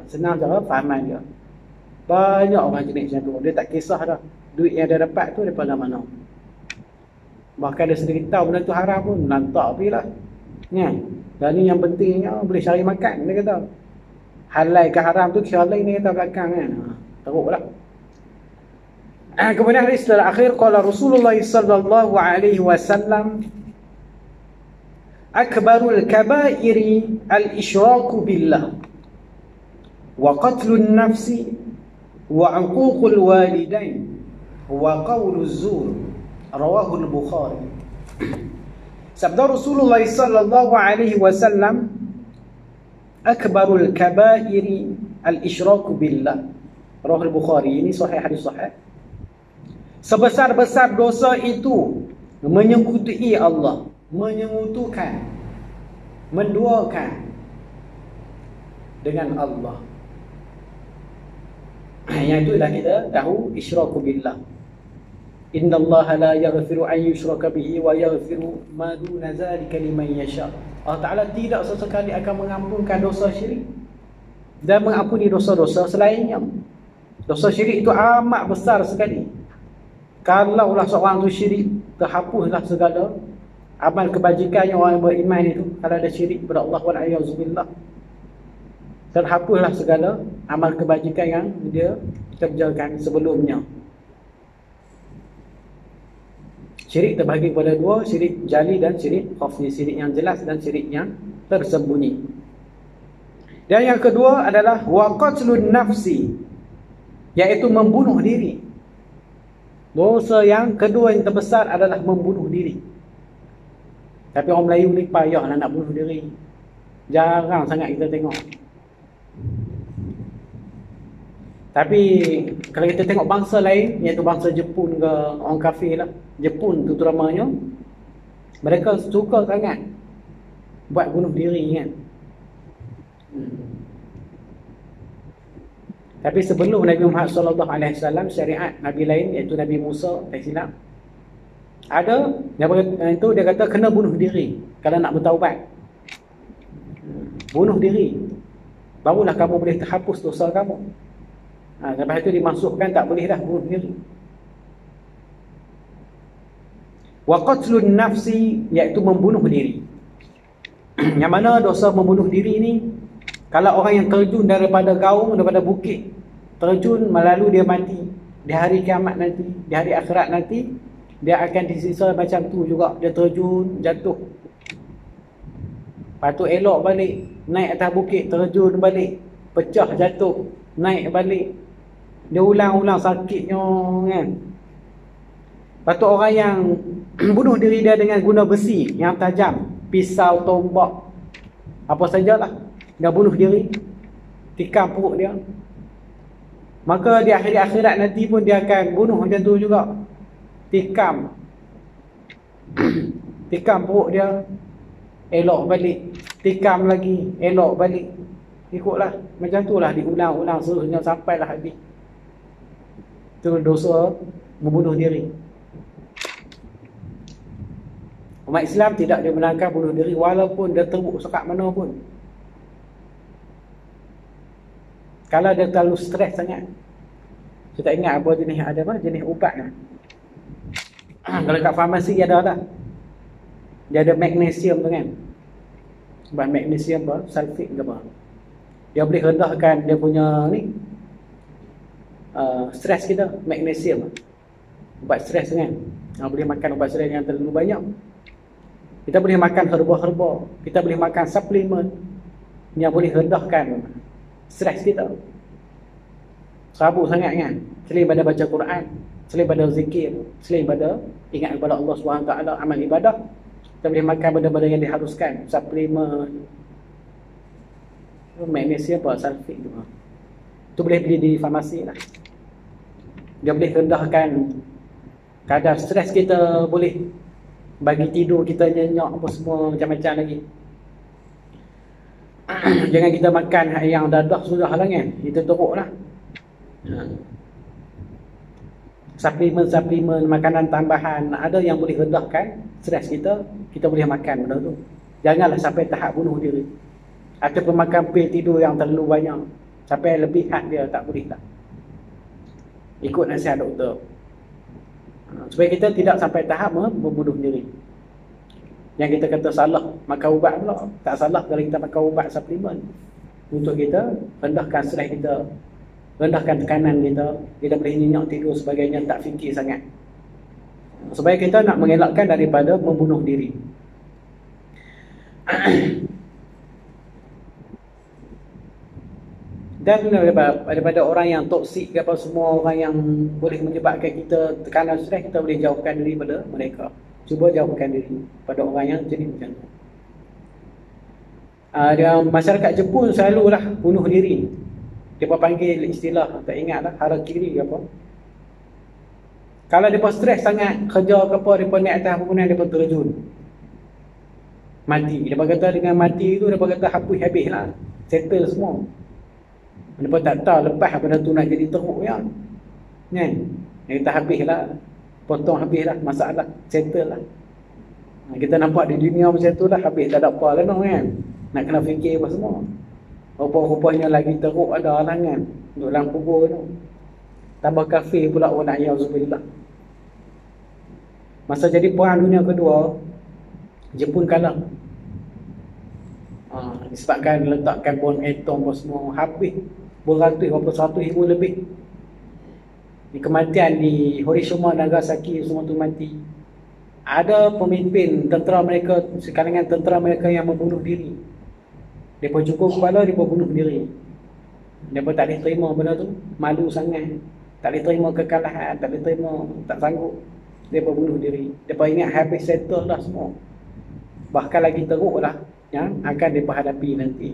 Senang cara fahaman dia. Banyak orang jenis macam tu. Dia tak kisah dah duit yang dia dapat tu daripada mana. Bahkan dia sendiri tahu benda tu haram pun, lantak pergi lah. Kan? Dan ni yang pentingnya boleh cari makan, dia kata. Halal ke haram tu kisah lain dia kata belakang kan. Teruk lah. Kemudian hadis terakhir, qala Rasulullah sallallahu alaihi wasallam, akbarul kabairi al-isyraku billah wa qatlun nafsi wa uququl walidain wa qawluz zur, rawahu al-Bukhari. Sabda Rasulullah sallallahu alaihi wasallam, akbarul kabairi al-isyraku billah, rawahu al-Bukhari. Ini sahih, hadis sahih. Sebesar-besar dosa itu menyekutuai Allah, menyengutukan, menduakan dengan Allah. Yang itu dah kita tahu, isyraku billah. Innallaha la yaghfiru an yushraka bihi wa yaghfiru ma duna zalika liman yasha. Allah Ta'ala tidak sesekali akan mengampunkan dosa syirik dan mengampuni dosa-dosa selainnya. Dosa syirik itu amat besar sekali. Kalaulah seorang tu syirik, terhapuslah segala amal kebajikan yang orang beriman itu. Kalau ada syirik kepada Allah, wal-a'yadzubillah, terhapuslah segala amal kebajikan yang dia kerjakan sebelumnya. Syirik terbahagi kepada dua, syirik jali dan syirik khafi, syirik yang jelas dan syirik yang tersembunyi. Dan yang kedua adalah waqatlun nafsi, iaitu membunuh diri. Dosa yang kedua yang terbesar adalah membunuh diri. Tapi orang Melayu ni payahlah nak bunuh diri. Jarang sangat kita tengok. Tapi kalau kita tengok bangsa lain, iaitu bangsa Jepun ke orang kafir lah, Jepun tu terutamanya, mereka suka sangat buat bunuh diri kan. Tapi sebelum Nabi Muhammad SAW, syariat Nabi lain, iaitu Nabi Musa, tak silap, ada, itu dia kata kena bunuh diri kalau nak bertaubat. Bunuh diri, barulah kamu boleh terhapus dosa kamu. Lepas itu dimasukkan tak boleh dah bunuh diri. Wa qatlun nafsi, iaitu membunuh diri. Yang mana dosa membunuh diri ni, kalau orang yang terjun daripada gaung, daripada bukit, terjun melalu dia mati, di hari kiamat nanti, di hari akhirat nanti, dia akan disiksa macam tu juga. Dia terjun, jatuh, lepas tu elok balik, naik atas bukit, terjun balik, pecah, jatuh, naik balik. Dia ulang-ulang sakitnya kan. Lepas tu orang yang bunuh diri dia dengan guna besi yang tajam, pisau, tombak, apa sajalah, dia bunuh diri, tikam perut dia. Maka di akhirat nanti pun dia akan bunuh macam tu juga. Tikam perut dia, elok balik, tikam lagi, elok balik. Ikutlah macam tu lah, diulang-ulang seterusnya sampailah habis. Itu dosa membunuh diri. Umat Islam tidak dibenarkan bunuh diri walaupun dia teruk sekat mana pun. Kalau dia terlalu stres sangat. Kita ingat apa jenis ada apa? Jenis ubat lah. Kalau kat farmasi ada lah. Dia ada magnesium tu kan. Ubat magnesium apa? Sulfate ke apa. Dia boleh rendahkan dia punya ni stres kita, magnesium. Ubat stres kan. Boleh makan ubat stres yang terlalu banyak. Kita boleh makan herba-herba. Kita boleh makan suplemen yang boleh rendahkan stres kita. Sabuk sangat kan. Selain pada baca Quran, selain pada zikir, selain pada ingat kepada Allah SWT, amal ibadah, kita boleh makan benda-benda yang diharuskan, suplemen, magnesium apa, sulfate tu. Tu boleh beli di farmasi lah. Dia boleh rendahkan kadar stres kita, boleh bagi tidur kita nyenyak apa semua macam-macam lagi. Jangan kita makan yang dadah sudah lah kan. Itu teruk lah. Suplemen, makanan tambahan ada yang boleh rendahkan stres kita, kita boleh makan benda tu. Janganlah sampai tahap bunuh diri. Ataupun makan pil tidur yang terlalu banyak sampai lebihan dia, tak boleh tak. Ikut nasihat doktor. Supaya kita tidak sampai tahap membunuh diri. Yang kita kata salah makan ubat pula. Tak salah kalau kita makan ubat suplemen untuk kita rendahkan stres kita, rendahkan tekanan kita, kita boleh nyenyak tidur sebagainya, tak fikir sangat. Supaya kita nak mengelakkan daripada membunuh diri. Dan daripada orang yang toksik ke apa semua, orang yang boleh menyebabkan kita tekanan stres, kita boleh jauhkan diri pada mereka. Cuba jauhkan diri pada orang yang jenis macam tu. Masyarakat Jepun selalulah bunuh diri. Dia panggil istilah, tak ingat lah, harakiri ke apa. Kalau dia stres sangat, kerja ke apa, dia naik atas bangunan, dia terjun. Mati. Dia kata dengan mati tu, dia kata habis lah. Settle semua. Dia tak tahu lepas benda tu nak jadi teruk ya. Kan? Dia kata habis lah. Potong habis lah, masalah. Settle lah. Kita nampak di dunia macam tu lah, habis tak ada apa lah kan. Nak kena fikir apa semua. Rupa-rupanya lagi teruk ada halangan duduk dalam kubur tu. Tambah kafir pula wa na'udzubillah. Masa jadi perang dunia kedua, Jepun kalah. Disebabkan letakkan bom atom apa semua, habis beratus berapa 100,000 lebih. Di kematian di Hiroshima, Nagasaki semua tu mati. Ada pemimpin tentera mereka, sekalangan tentera mereka yang membunuh diri. Mereka cukup kepala, mereka bunuh diri. Mereka tak boleh terima benda tu, malu sangat. Tak boleh terima kekalahan, tak boleh terima, tak sanggup. Mereka bunuh diri. Mereka ingat habis settle dah semua. Bahkan lagi teruk lah yang akan mereka hadapi nanti.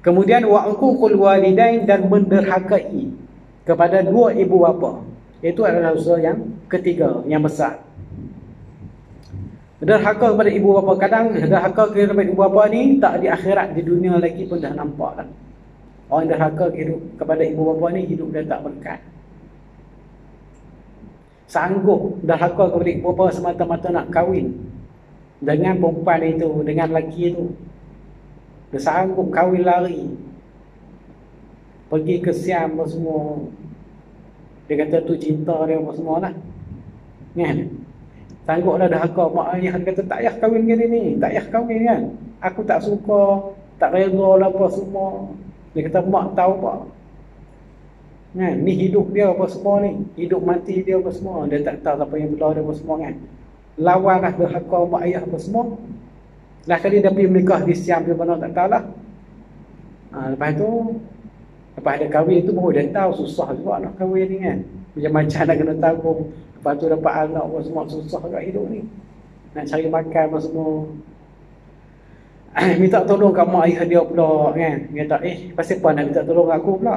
Kemudian wa'uququl walidain, dan menderhakai kepada dua ibu bapa. Itu adalah dosa yang ketiga, yang besar. Derhaka kepada ibu bapa, kadang derhaka kepada ibu bapa ni tak di akhirat, di dunia lagi pun dah nampak dah. Orang derhaka kepada ibu bapa ni hidup dia tak berkat. Sanggup derhaka kepada ibu bapa semata-mata nak kahwin dengan perempuan itu, dengan lelaki itu. Dia sanggup kahwin lari, pergi ke Siam apa semua. Dia kata tu cinta dia apa semua lah. Kan? Sangguplah derhaka mak ayah, kata tak payah kahwin gini ni, tak payah kahwin kan. Aku tak suka, tak reda lah apa semua. Dia kata mak tahu apa. Kan? Ni hidup dia apa semua ni, hidup mati dia apa semua. Dia tak tahu apa yang belah dia apa semua kan. Lawanlah derhaka mak ayah apa semua. Lah kali dia pergi menikah di Siam di mana tak tahulah. Lepas tu, lepas ada kahwin tu baru dia tahu susah juga nak kahwin ni kan. Macam-macam nak kena tanggung. Lepas tu dapat anak apa semua, susah kat hidup ni. Nak cari makan apa semua. Minta tolong kat mak ayah dia pula kan. Dia kata, pasal apa nak minta tolong aku pula?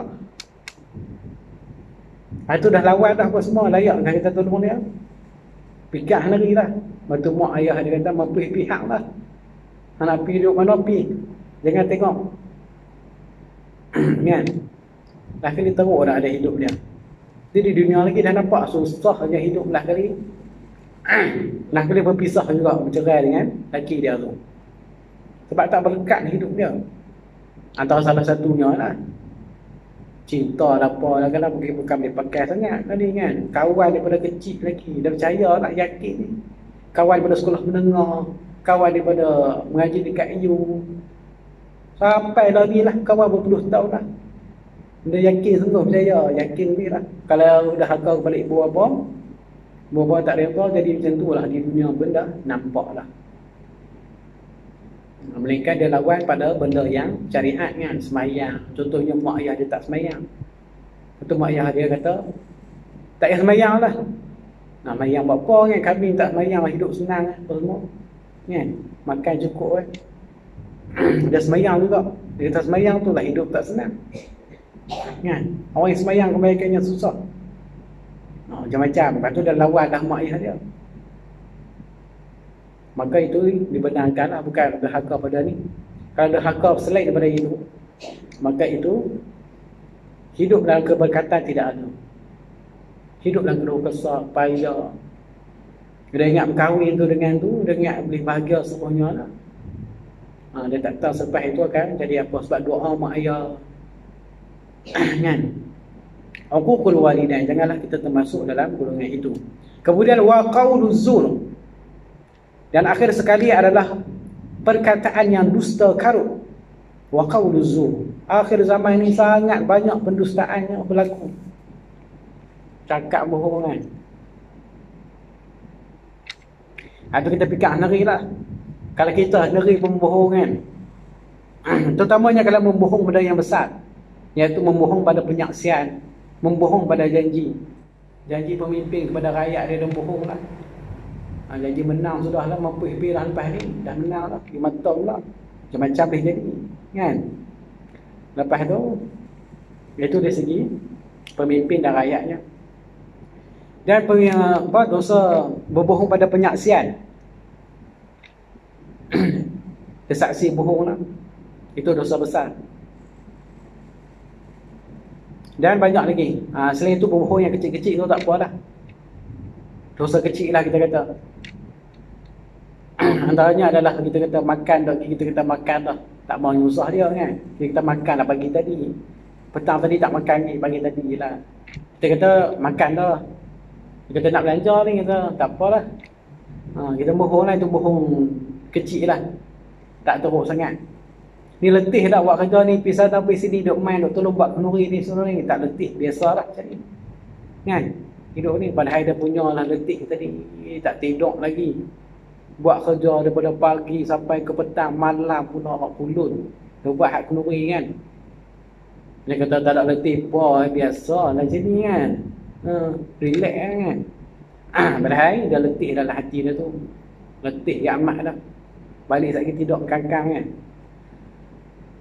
Lepas tu dah lawan dah apa semua, layak kan kita tolong dia. Pikah lagi lah. Lepas tu mak ayah dia kata, mampu pihak lah. Nak pergi duduk mana, pergi. Jangan tengok. Kan? Dah kali teruk dah ada hidup dia. Jadi di dunia lagi dah nampak susah je hidup lah kali. Nak kena berpisah juga, bercerai dengan laki dia tu. Sebab tak berkat hidup dia. Antara salah satunya lah, cinta lah apa lah, kalau bukan dia pakai sangat tadi kan. Kawan daripada kecil lagi, dia percaya lah, yakin ni. Kawan daripada sekolah menengah, kawan daripada mengaji dekat EU, sampai dah ni lah, kawan berpuluh tahun lah. Dia yakin sungguh, percaya, yakin ni lah. Kalau dah hakau balik ibu bapa tak reda, jadi macam tu lah di dunia benda, nampak lah. Melainkan dia lawan pada benda yang syariat kan, semayang. Contohnya mak ayah dia tak semayang. Betul mak ayah dia kata, tak payah semayang lah. Nak semayang buat apa kan, kami tak semayang, hidup senang lah, apa semua. Kan? Makan cukup kan. Dia semayang juga. Dia kata semayang tu lah hidup tak senang. Kan? Orang yang semayang kebaikannya susah. Macam-macam. Lepas tu dia lawan dah mak ayah dia. Maka itu dibenarkan lah, bukan derhaka pada ni. Kalau derhaka selain daripada itu, maka itu hidup dalam keberkatan tidak ada. Hidup dalam keluh kesah, payah. Dia ingat berkahwin tu dengan tu, dia ingat boleh bahagia semuanya lah. Dia tak tahu selepas itu akan jadi apa, sebab doa mak ayah. Kan? Uququl walidain, janganlah kita termasuk dalam golongan itu. Kemudian wa qauluz zur. Dan akhir sekali adalah perkataan yang dusta karut. Wa qauluz zur. Akhir zaman ini sangat banyak pendustaan yang berlaku. Cakap bohong kan. Itu kita fikir negeri lah. Kalau kita negeri pembohong kan. Terutamanya kalau membohong benda yang besar, iaitu membohong pada penyaksian, membohong pada janji. Janji pemimpin kepada rakyat dia bohong lah. Janji menang sudah lah, mampu habis dah lepas ni, dah menang lah, 5 tahun lah. Macam-macam boleh jadi kan. Lepas tu, itu dari segi pemimpin dan rakyatnya. Dan dosa berbohong pada penyaksian. Kesaksi bohong lah, itu dosa besar. Dan banyak lagi. Selain itu berbohong yang kecil-kecil tu tak apa lah. Dosa kecil lah kita kata. Antaranya adalah kita kata makan dah, kita kata makan dah, tak mau nyusah dia kan. Kita makan lah pagi tadi, petang tadi tak makan ni, pagi tadi lah. Kita kata makan dah, kita kata nak belanja ni, kita tak apalah. Kita bohong lah, itu bohong kecil lah, tak teruk sangat. Ni letih dah buat kerja ni, pergi sana pergi sini, duk main, duk tolong buat kenduri ni semua ni, tak letih, biasa lah macam ni kan. Hidup ni padahal dia punya lah letih tadi, tak tidur lagi, buat kerja daripada pagi sampai ke petang, malam pula nak kulun, dia buat hak kenduri kan. Dia kata tak ada letih, boy biasa lah macam ni kan. Relax kan. Padahal dia letih dalam hati dia tu, letih yang amat dah. Balik sakit tidur kangkang kan.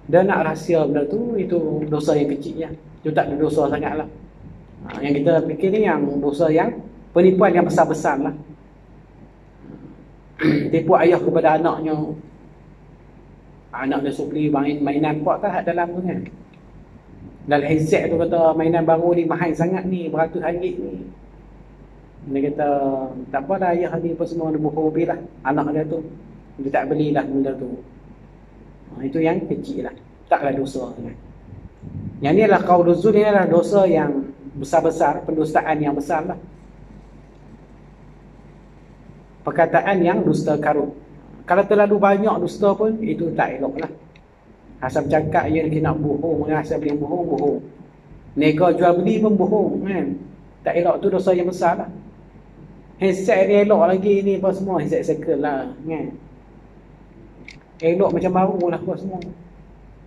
Dia nak rahsia benda tu, itu dosa yang kecil ya. Itu tak ada dosa sangat lah. Yang kita fikir ni yang dosa yang penipuan yang besar-besar lah. Tipu ayah kepada anaknya, anak dia suruh beli mainan kuat kan dalam tu kan. Dalam headset tu kata mainan baru ni mahal sangat ni, beratus ringgit ni. Dia kata tak apa dah, ayah ni apa semua dia bohong habis lah anak dia tu. Dia tak belilah benda tu. Itu yang kecil lah, taklah dosa kan. Yang ni adalah qauluz zur, ni adalah dosa yang besar-besar, pendustaan yang besar lah. Perkataan yang dusta karut. Kalau terlalu banyak dusta pun, itu tak elok lah. Asal cakap dia nak bohong, asal boleh bohong. Nega jual beli pun bohong kan. Tak elok, tu dosa yang besar lah. Handset ni elok lagi ni apa semua, handset cycle lah kan. Elok macam baru lah apa semua.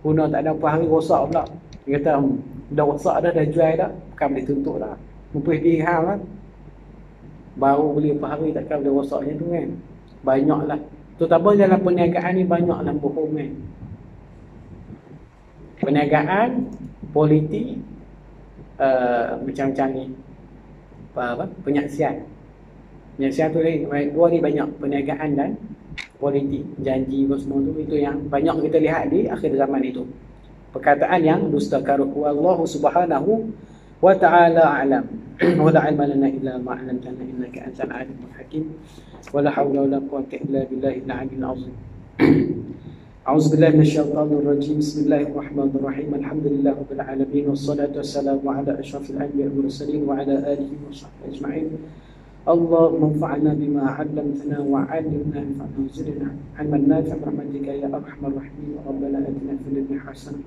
Guna tak ada apa hari rosak pula. Dia kata dah rosak dah jual dah, bukan boleh tuntut dah. Mumpih dirham lah. Baru beli apa hari takkan boleh rosak macam tu kan. Banyak lah. Terutama dalam perniagaan ni banyak lah bohong kan. Perniagaan, politik, macam-macam ni. Penyaksian. Penyaksian tu dua ni banyak, perniagaan dan politik, janji semua tu, itu yang banyak kita lihat di akhir zaman itu. Perkataan yang dusta karut. Wallahu subhanahu wa ta'ala a'lam. Wa la 'ilma lana illa ma 'allamtana innaka antal 'alimul hakim. Wa la hawla wa la quwwata illa billahi al-'aliyyil 'azim. A'udzu billahi minasyaitonir rajim. Bismillahirrahmanirrahim. Alhamdulillahirabbil alamin wassalatu wassalamu ala asyrafil anbiya'i wal mursalin wa ala alihi washabbihi ajma'in. Allahumma anfa'na bima 'allamtana wa 'allimna wa zidna 'ilman nafi'an birahmatika ya arhamar rahimin. Rabbana atina fid dunya hasanah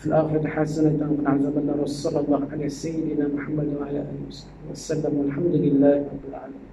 fil akhirati hasanatan wa qina adzabannar. Sallallahu alaihi sayyidina Muhammad wa ala alihi wasallam. Walhamdulillahi rabbil alamin.